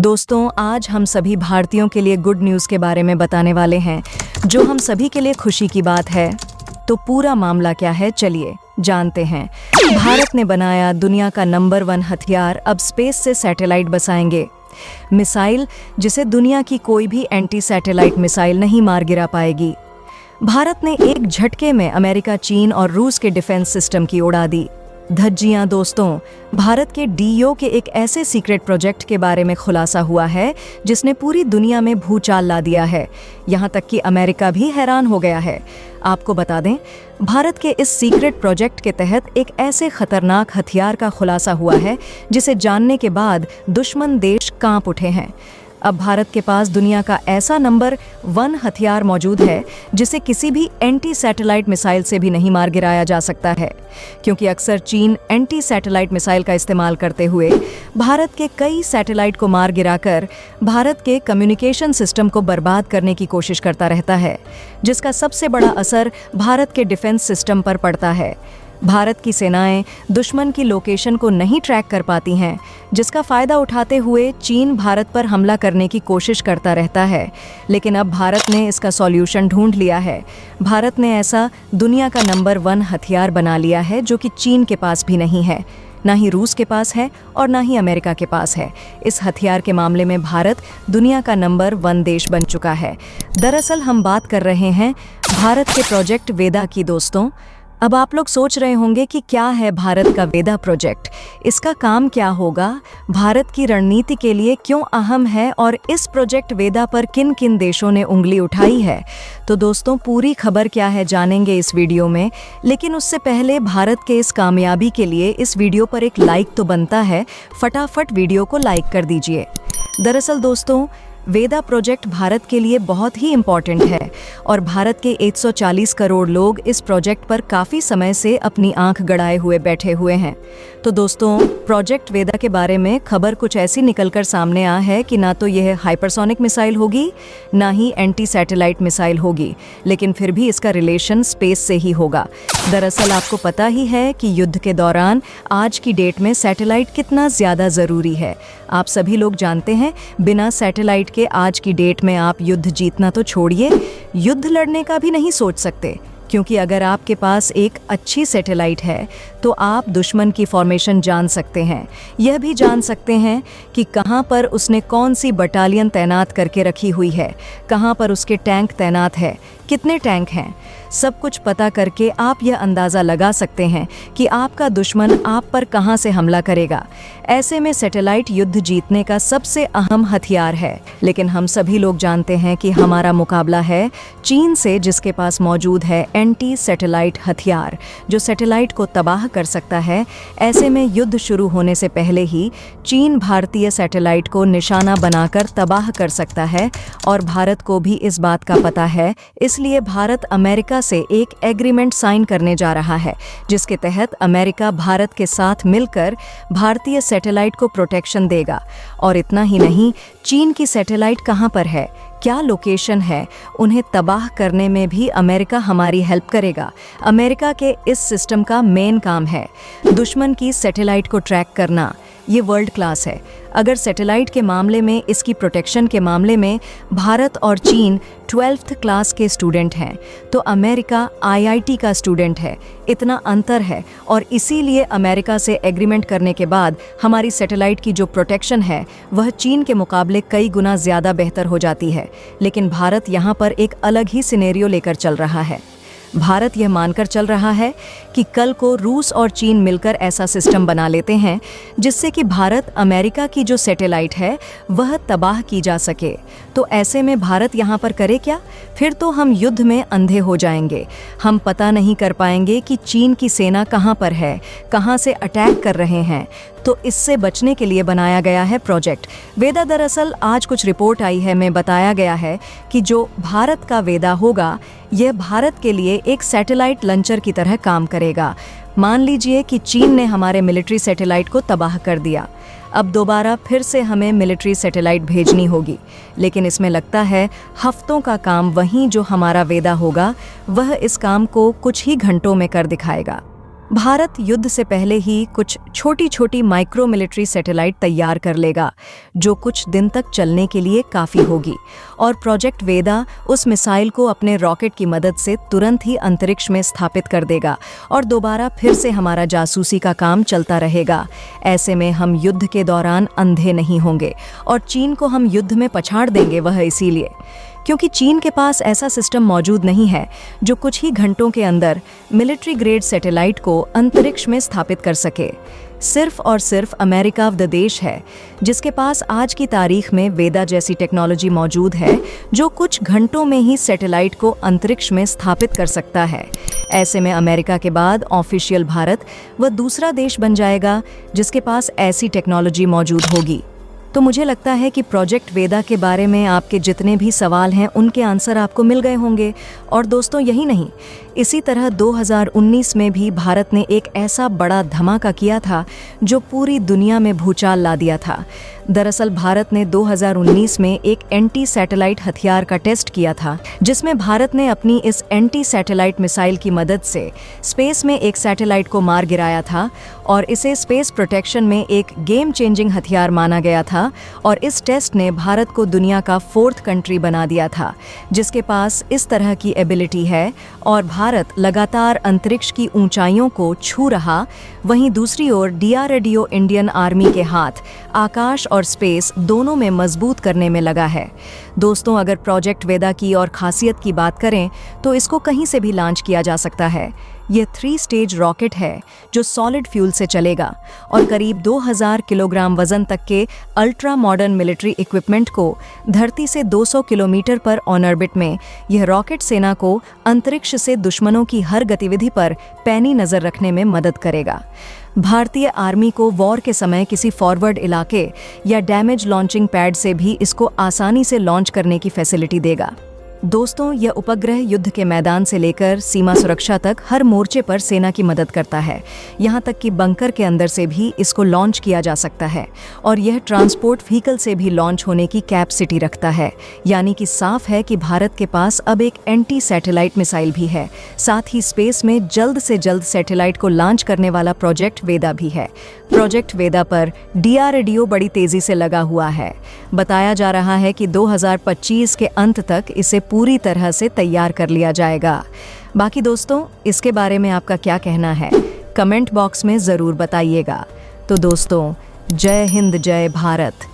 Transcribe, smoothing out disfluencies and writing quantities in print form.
दोस्तों, आज हम सभी भारतीयों के लिए गुड न्यूज़ के बारे में बताने वाले हैं, जो हम सभी के लिए खुशी की बात है। तो पूरा मामला क्या है, चलिए जानते हैं। भारत ने बनाया दुनिया का नंबर 1 हथियार। अब स्पेस से सैटेलाइट बसाएंगे। मिसाइल जिसे दुनिया की कोई भी एंटी सैटेलाइट मिसाइल नहीं मार गिरा पाएगी। भारत ने एक झटके में अमेरिका, चीन और रूस के डिफेंस सिस्टम की उड़ा दी धज्जियां। दोस्तों, भारत के डीओ के एक ऐसे सीक्रेट प्रोजेक्ट के बारे में खुलासा हुआ है जिसने पूरी दुनिया में भूचाल ला दिया है। यहाँ तक कि अमेरिका भी हैरान हो गया है। आपको बता दें, भारत के इस सीक्रेट प्रोजेक्ट के तहत एक ऐसे खतरनाक हथियार का खुलासा हुआ है जिसे जानने के बाद दुश्मन देश कांप उठे हैं। अब भारत के पास दुनिया का ऐसा नंबर 1 हथियार मौजूद है जिसे किसी भी एंटी सैटेलाइट मिसाइल से भी नहीं मार गिराया जा सकता है, क्योंकि अक्सर चीन एंटी सैटेलाइट मिसाइल का इस्तेमाल करते हुए भारत के कई सैटेलाइट को मार गिराकर भारत के कम्युनिकेशन सिस्टम को बर्बाद करने की कोशिश करता रहता है, जिसका सबसे बड़ा असर भारत के डिफेंस सिस्टम पर पड़ता है। भारत की सेनाएं दुश्मन की लोकेशन को नहीं ट्रैक कर पाती हैं, जिसका फ़ायदा उठाते हुए चीन भारत पर हमला करने की कोशिश करता रहता है। लेकिन अब भारत ने इसका सॉल्यूशन ढूंढ लिया है। भारत ने ऐसा दुनिया का नंबर 1 हथियार बना लिया है जो कि चीन के पास भी नहीं है, ना ही रूस के पास है और ना ही अमेरिका के पास है। इस हथियार के मामले में भारत दुनिया का नंबर 1 देश बन चुका है। दरअसल हम बात कर रहे हैं भारत के प्रोजेक्ट वेदा की। दोस्तों, अब आप लोग सोच रहे होंगे कि क्या है भारत का वेदा प्रोजेक्ट, इसका काम क्या होगा, भारत की रणनीति के लिए क्यों अहम है और इस प्रोजेक्ट वेदा पर किन किन देशों ने उंगली उठाई है। तो दोस्तों, पूरी खबर क्या है जानेंगे इस वीडियो में। लेकिन उससे पहले भारत के इस कामयाबी के लिए इस वीडियो पर एक लाइक तो बनता है। फटाफट वीडियो को लाइक कर दीजिए। दरअसल दोस्तों, वेदा प्रोजेक्ट भारत के लिए बहुत ही इम्पॉर्टेंट है और भारत के 140 करोड़ लोग इस प्रोजेक्ट पर काफ़ी समय से अपनी आंख गड़ाए हुए बैठे हुए हैं। तो दोस्तों, प्रोजेक्ट वेदा के बारे में खबर कुछ ऐसी निकलकर सामने आ है कि ना तो यह हाइपरसोनिक मिसाइल होगी, ना ही एंटी सैटेलाइट मिसाइल होगी, लेकिन फिर भी इसका रिलेशन स्पेस से ही होगा। दरअसल आपको पता ही है कि युद्ध के दौरान आज की डेट में सैटेलाइट कितना ज़्यादा ज़रूरी है। आप सभी लोग जानते हैं, बिना सैटेलाइट के आज की डेट में आप युद्ध जीतना तो छोड़िए, युद्ध लड़ने का भी नहीं सोच सकते, क्योंकि अगर आपके पास एक अच्छी सैटेलाइट है तो आप दुश्मन की फॉर्मेशन जान सकते हैं। यह भी जान सकते हैं कि कहां पर उसने कौन सी बटालियन तैनात करके रखी हुई है, कहां पर उसके टैंक तैनात है, कितने टैंक हैं। सब कुछ पता करके आप यह अंदाज़ा लगा सकते हैं कि आपका दुश्मन आप पर कहां से हमला करेगा। ऐसे में सैटेलाइट युद्ध जीतने का सबसे अहम हथियार है। लेकिन हम सभी लोग जानते हैं कि हमारा मुकाबला है चीन से, जिसके पास मौजूद है एंटी सैटेलाइट हथियार, जो सैटेलाइट को तबाह कर सकता है। ऐसे में युद्ध शुरू होने से पहले ही चीन भारतीय सैटेलाइट को निशाना बनाकर तबाह कर सकता है और भारत को भी इस बात का पता है। इसलिए भारत अमेरिका से एक एग्रीमेंट साइन करने जा रहा है, जिसके तहत अमेरिका भारत के साथ मिलकर भारतीय सैटेलाइट को प्रोटेक्शन देगा। और इतना ही नहीं, चीन की सैटेलाइट कहां पर है, क्या लोकेशन है, उन्हें तबाह करने में भी अमेरिका हमारी हेल्प करेगा। अमेरिका के इस सिस्टम का मेन काम है दुश्मन की सैटेलाइट को ट्रैक करना। ये वर्ल्ड क्लास है। अगर सैटेलाइट के मामले में, इसकी प्रोटेक्शन के मामले में भारत और चीन 12th क्लास के स्टूडेंट हैं, तो अमेरिका IIT का स्टूडेंट है। इतना अंतर है और इसीलिए अमेरिका से एग्रीमेंट करने के बाद हमारी सैटेलाइट की जो प्रोटेक्शन है वह चीन के मुकाबले कई गुना ज़्यादा बेहतर हो जाती है। लेकिन भारत यहाँ पर एक अलग ही सिनेरियो लेकर चल रहा है। भारत यह मानकर चल रहा है कि कल को रूस और चीन मिलकर ऐसा सिस्टम बना लेते हैं जिससे कि भारत अमेरिका की जो सैटेलाइट है वह तबाह की जा सके। तो ऐसे में भारत यहाँ पर करे क्या? फिर तो हम युद्ध में अंधे हो जाएंगे। हम पता नहीं कर पाएंगे कि चीन की सेना कहाँ पर है, कहाँ से अटैक कर रहे हैं। तो इससे बचने के लिए बनाया गया है प्रोजेक्ट वेदा। दरअसल आज कुछ रिपोर्ट आई है, में बताया गया है कि जो भारत का वेदा होगा यह भारत के लिए एक सैटेलाइट लॉन्चर की तरह काम करेगा। मान लीजिए कि चीन ने हमारे मिलिट्री सैटेलाइट को तबाह कर दिया, अब दोबारा फिर से हमें मिलिट्री सैटेलाइट भेजनी होगी। लेकिन इसमें लगता है हफ्तों का काम। वहीं जो हमारा वेदा होगा वह इस काम को कुछ ही घंटों में कर दिखाएगा। भारत युद्ध से पहले ही कुछ छोटी छोटी माइक्रो मिलिट्री सैटेलाइट तैयार कर लेगा, जो कुछ दिन तक चलने के लिए काफ़ी होगी, और प्रोजेक्ट वेदा उस मिसाइल को अपने रॉकेट की मदद से तुरंत ही अंतरिक्ष में स्थापित कर देगा और दोबारा फिर से हमारा जासूसी का काम चलता रहेगा। ऐसे में हम युद्ध के दौरान अंधे नहीं होंगे और चीन को हम युद्ध में पछाड़ देंगे, वह इसीलिए क्योंकि चीन के पास ऐसा सिस्टम मौजूद नहीं है जो कुछ ही घंटों के अंदर मिलिट्री ग्रेड सैटेलाइट को अंतरिक्ष में स्थापित कर सके। सिर्फ और सिर्फ अमेरिका व देश है जिसके पास आज की तारीख में वेदा जैसी टेक्नोलॉजी मौजूद है, जो कुछ घंटों में ही सैटेलाइट को अंतरिक्ष में स्थापित कर सकता है। ऐसे में अमेरिका के बाद ऑफिशियल भारत वह दूसरा देश बन जाएगा जिसके पास ऐसी टेक्नोलॉजी मौजूद होगी। तो मुझे लगता है कि प्रोजेक्ट वेदा के बारे में आपके जितने भी सवाल हैं उनके आंसर आपको मिल गए होंगे। और दोस्तों, यही नहीं, इसी तरह 2019 में भी भारत ने एक ऐसा बड़ा धमाका किया था जो पूरी दुनिया में भूचाल ला दिया था। दरअसल भारत ने 2019 में एक एंटी सैटेलाइट हथियार का टेस्ट किया था, जिसमें भारत ने अपनी इस एंटी सैटेलाइट मिसाइल की मदद से स्पेस में एक सैटेलाइट को मार गिराया था और इसे स्पेस प्रोटेक्शन में एक गेम चेंजिंग हथियार माना गया था। और इस टेस्ट ने भारत को दुनिया का 4th कंट्री बना दिया था जिसके पास इस तरह की एबिलिटी है, और भारत लगातार अंतरिक्ष की ऊंचाइयों को छू रहा। वहीं दूसरी ओर DRDO इंडियन आर्मी के हाथ आकाश और स्पेस दोनों में मजबूत करने में लगा है। दोस्तों, अगर प्रोजेक्ट वेदा की और खासियत की बात करें तो इसको कहीं से भी लॉन्च किया जा सकता है। यह 3 स्टेज रॉकेट है जो सॉलिड फ्यूल से चलेगा और करीब 2000 किलोग्राम वजन तक के अल्ट्रा मॉडर्न मिलिट्री इक्विपमेंट को धरती से 200 किलोमीटर पर ऑन ऑर्बिट में यह रॉकेट सेना को अंतरिक्ष से दुश्मनों की हर गतिविधि पर पैनी नजर रखने में मदद करेगा। भारतीय आर्मी को वॉर के समय किसी फॉरवर्ड इलाके या डैमेज लॉन्चिंग पैड से भी इसको आसानी से लॉन्च करने की फैसिलिटी देगा। दोस्तों, यह उपग्रह युद्ध के मैदान से लेकर सीमा सुरक्षा तक हर मोर्चे पर सेना की मदद करता है। यहाँ तक कि बंकर के अंदर से भी इसको लॉन्च किया जा सकता है और यह ट्रांसपोर्ट व्हीकल से भी लॉन्च होने की कैपेसिटी रखता है। यानी कि साफ है कि भारत के पास अब एक एंटी सैटेलाइट मिसाइल भी है। साथ ही स्पेस में जल्द से जल्द सैटेलाइट को लॉन्च करने वाला प्रोजेक्ट वेदा भी है। प्रोजेक्ट वेदा पर DRDO बड़ी तेजी से लगा हुआ है। बताया जा रहा है कि 2025 के अंत तक इसे पूरी तरह से तैयार कर लिया जाएगा। बाकी दोस्तों, इसके बारे में आपका क्या कहना है, कमेंट बॉक्स में ज़रूर बताइएगा। तो दोस्तों, जय हिंद, जय भारत।